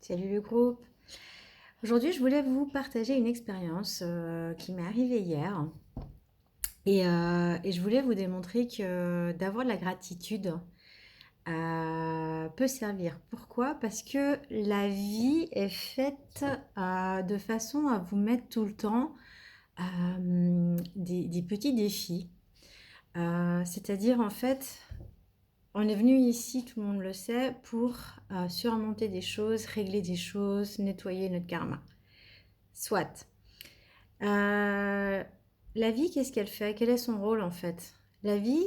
Salut le groupe. Aujourd'hui, je voulais vous partager une expérience qui m'est arrivée hier et je voulais vous démontrer que d'avoir de la gratitude peut servir. Pourquoi? Parce que la vie est faite de façon à vous mettre tout le temps des petits défis. C'est-à-dire en fait, on est venu ici, tout le monde le sait, pour surmonter des choses, régler des choses, nettoyer notre karma. Soit. Euh, la vie, qu'est-ce qu'elle fait? Quel est son rôle en fait? La vie,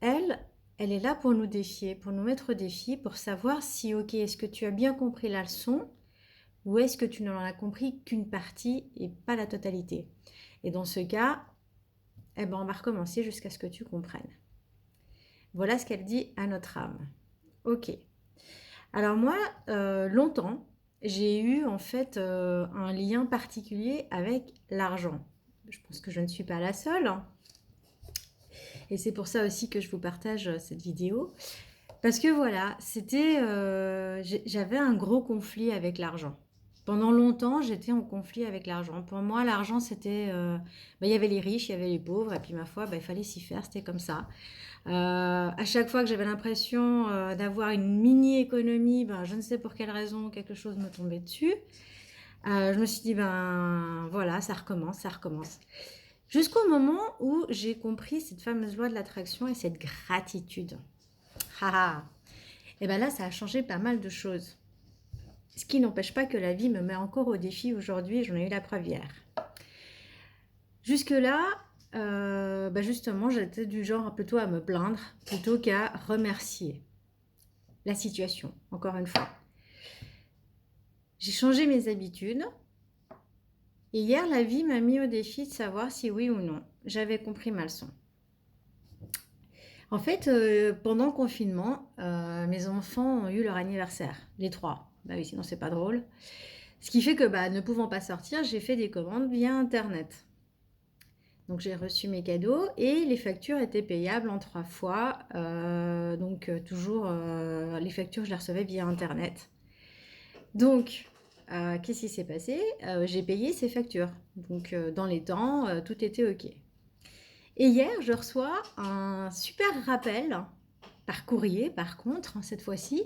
elle, elle est là pour nous défier, pour nous mettre au défi, pour savoir si, ok, est-ce que tu as bien compris la leçon ou est-ce que tu n'en as compris qu'une partie et pas la totalité? Et dans ce cas, eh ben, on va recommencer jusqu'à ce que tu comprennes. Voilà ce qu'elle dit à notre âme. Ok. Alors moi, longtemps, j'ai eu en fait un lien particulier avec l'argent. Je pense que je ne suis pas la seule, hein. Et c'est pour ça aussi que je vous partage cette vidéo. Parce que voilà, j'avais un gros conflit avec l'argent. Pendant longtemps, j'étais en conflit avec l'argent. Pour moi, l'argent, il y avait les riches, il y avait les pauvres, et puis ma foi, il fallait s'y faire, c'était comme ça. À chaque fois que j'avais l'impression d'avoir une mini-économie, je ne sais pour quelle raison, quelque chose me tombait dessus. Je me suis dit, voilà, ça recommence, ça recommence. Jusqu'au moment où j'ai compris cette fameuse loi de l'attraction et cette gratitude. Et bien là, ça a changé pas mal de choses. Ce qui n'empêche pas que la vie me met encore au défi aujourd'hui, j'en ai eu la preuve hier. Jusque-là, justement, j'étais du genre plutôt à me plaindre plutôt qu'à remercier la situation, encore une fois. J'ai changé mes habitudes et hier, la vie m'a mis au défi de savoir si oui ou non j'avais compris ma leçon. En fait, pendant le confinement, mes enfants ont eu leur anniversaire, les 3. Bah oui, sinon c'est pas drôle. Ce qui fait que ne pouvant pas sortir, j'ai fait des commandes via Internet. Donc j'ai reçu mes cadeaux et les factures étaient payables en 3 fois. Toujours, les factures, je les recevais via Internet. Donc, qu'est-ce qui s'est passé? J'ai payé ces factures. Donc, dans les temps, tout était OK. Et hier, je reçois un super rappel, par courrier par contre, cette fois-ci,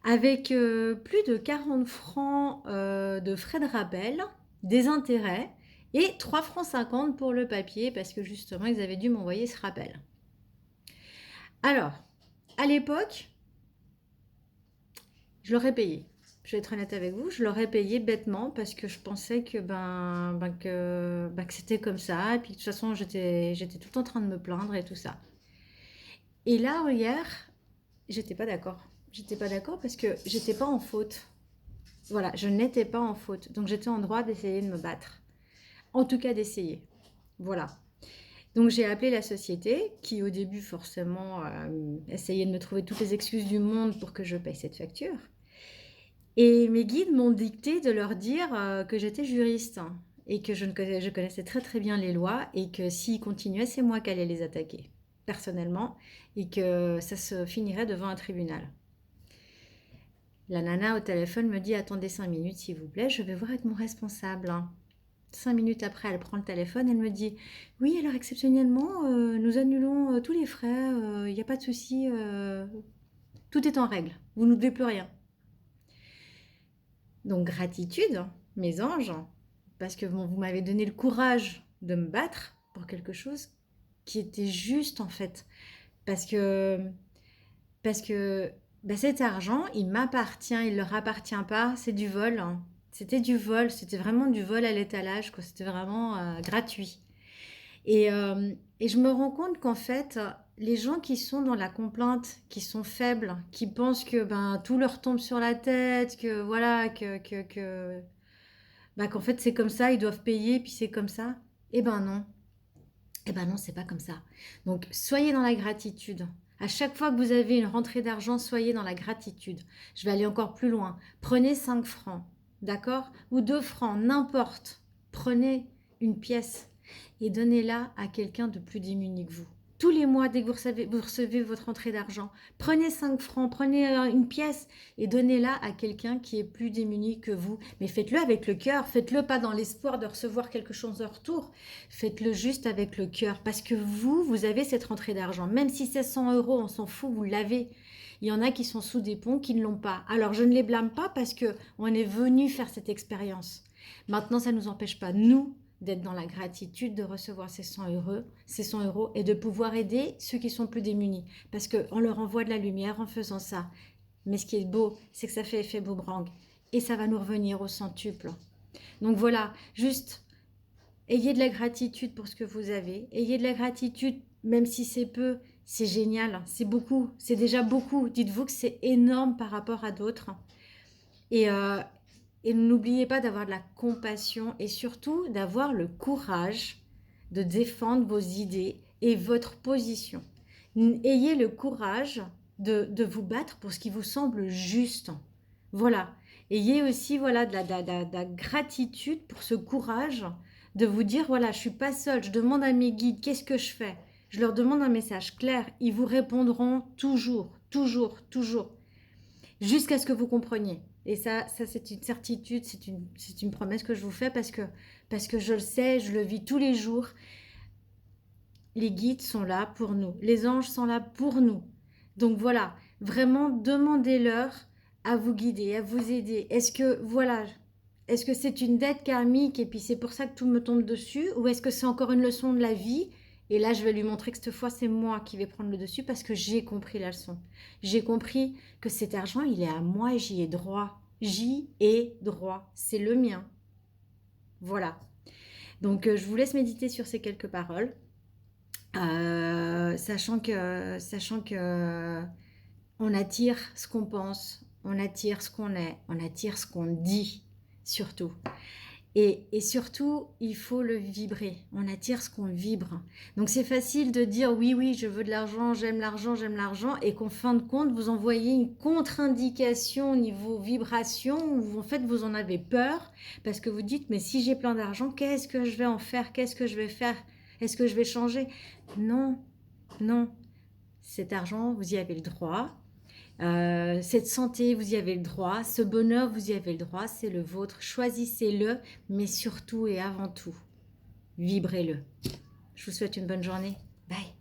avec plus de 40 francs de frais de rappel, des intérêts, et 3 francs 50 pour le papier, parce que justement, ils avaient dû m'envoyer ce rappel. Alors, à l'époque, je l'aurais payé. Je vais être honnête avec vous, je l'aurais payé bêtement parce que je pensais que que c'était comme ça. Et puis de toute façon, j'étais tout le temps en train de me plaindre et tout ça. Et là, hier, j'étais pas d'accord. J'étais pas d'accord parce que j'étais pas en faute. Voilà, je n'étais pas en faute. Donc j'étais en droit d'essayer de me battre. En tout cas, d'essayer. Voilà. Donc j'ai appelé la société qui au début forcément essayait de me trouver toutes les excuses du monde pour que je paye cette facture. Et mes guides m'ont dicté de leur dire que j'étais juriste et que je connaissais très très bien les lois et que s'ils continuaient, c'est moi qui allais les attaquer personnellement et que ça se finirait devant un tribunal. La nana au téléphone me dit attendez 5 minutes s'il vous plaît, je vais voir avec mon responsable. 5 minutes après, elle prend le téléphone, elle me dit oui alors exceptionnellement nous annulons tous les frais, il n'y a pas de souci, tout est en règle, vous ne devez plus rien. Donc gratitude, mes anges, parce que vous m'avez donné le courage de me battre pour quelque chose qui était juste en fait. Parce que, cet argent, il m'appartient, il leur appartient pas, c'est du vol, hein. C'était du vol, c'était vraiment du vol à l'étalage, quoi. C'était vraiment gratuit. Et je me rends compte qu'en fait, les gens qui sont dans la complainte, qui sont faibles, qui pensent que tout leur tombe sur la tête, que voilà, qu'en fait c'est comme ça, ils doivent payer, puis c'est comme ça. Eh ben non. Eh ben non, c'est pas comme ça. Donc soyez dans la gratitude. À chaque fois que vous avez une rentrée d'argent, soyez dans la gratitude. Je vais aller encore plus loin. Prenez 5 francs, d'accord? Ou 2 francs, n'importe. Prenez une pièce et donnez-la à quelqu'un de plus démuni que vous. tous les mois, dès que vous recevez votre entrée d'argent, prenez 5 francs, prenez une pièce et donnez-la à quelqu'un qui est plus démuni que vous. Mais faites-le avec le cœur, faites-le pas dans l'espoir de recevoir quelque chose en retour. Faites-le juste avec le cœur parce que vous avez cette rentrée d'argent. Même si c'est 100 euros, on s'en fout, vous l'avez. Il y en a qui sont sous des ponts, qui ne l'ont pas. Alors je ne les blâme pas parce qu'on est venu faire cette expérience. Maintenant, ça ne nous empêche pas, nous, d'être dans la gratitude de recevoir ces 100 euros et de pouvoir aider ceux qui sont plus démunis. Parce qu'on leur envoie de la lumière en faisant ça. Mais ce qui est beau, c'est que ça fait effet boomerang. Et ça va nous revenir au centuple. Donc voilà, juste ayez de la gratitude pour ce que vous avez. Ayez de la gratitude, même si c'est peu, c'est génial, c'est beaucoup, c'est déjà beaucoup. Dites-vous que c'est énorme par rapport à d'autres. Et n'oubliez pas d'avoir de la compassion et surtout d'avoir le courage de défendre vos idées et votre position. Ayez le courage de vous battre pour ce qui vous semble juste. Voilà. Ayez aussi voilà, de la gratitude pour ce courage de vous dire, voilà, je ne suis pas seule, je demande à mes guides, qu'est-ce que je fais? Je leur demande un message clair, ils vous répondront toujours, toujours, toujours, jusqu'à ce que vous compreniez. Et ça c'est une certitude, c'est une promesse que je vous fais parce que je le sais, je le vis tous les jours. Les guides sont là pour nous, les anges sont là pour nous. Donc voilà, vraiment demandez-leur à vous guider, à vous aider. Est-ce que c'est une dette karmique et puis c'est pour ça que tout me tombe dessus, ou est-ce que c'est encore une leçon de la vie? Et là, je vais lui montrer que cette fois, c'est moi qui vais prendre le dessus parce que j'ai compris la leçon. J'ai compris que cet argent, il est à moi et j'y ai droit. J'y ai droit. C'est le mien. Voilà. Donc, je vous laisse méditer sur ces quelques paroles. Sachant que on attire ce qu'on pense, on attire ce qu'on est, on attire ce qu'on dit, surtout. Et surtout, il faut le vibrer. On attire ce qu'on vibre. Donc c'est facile de dire oui, oui, je veux de l'argent, j'aime l'argent, et qu'en fin de compte, vous envoyez une contre-indication au niveau vibration où en fait vous en avez peur parce que vous dites mais si j'ai plein d'argent, qu'est-ce que je vais en faire? Qu'est-ce que je vais faire? Est-ce que je vais changer? Non, non. Cet argent, vous y avez le droit. Cette santé, vous y avez le droit. Ce bonheur, vous y avez le droit. C'est le vôtre. Choisissez-le, mais surtout et avant tout, vibrez-le. Je vous souhaite une bonne journée. Bye.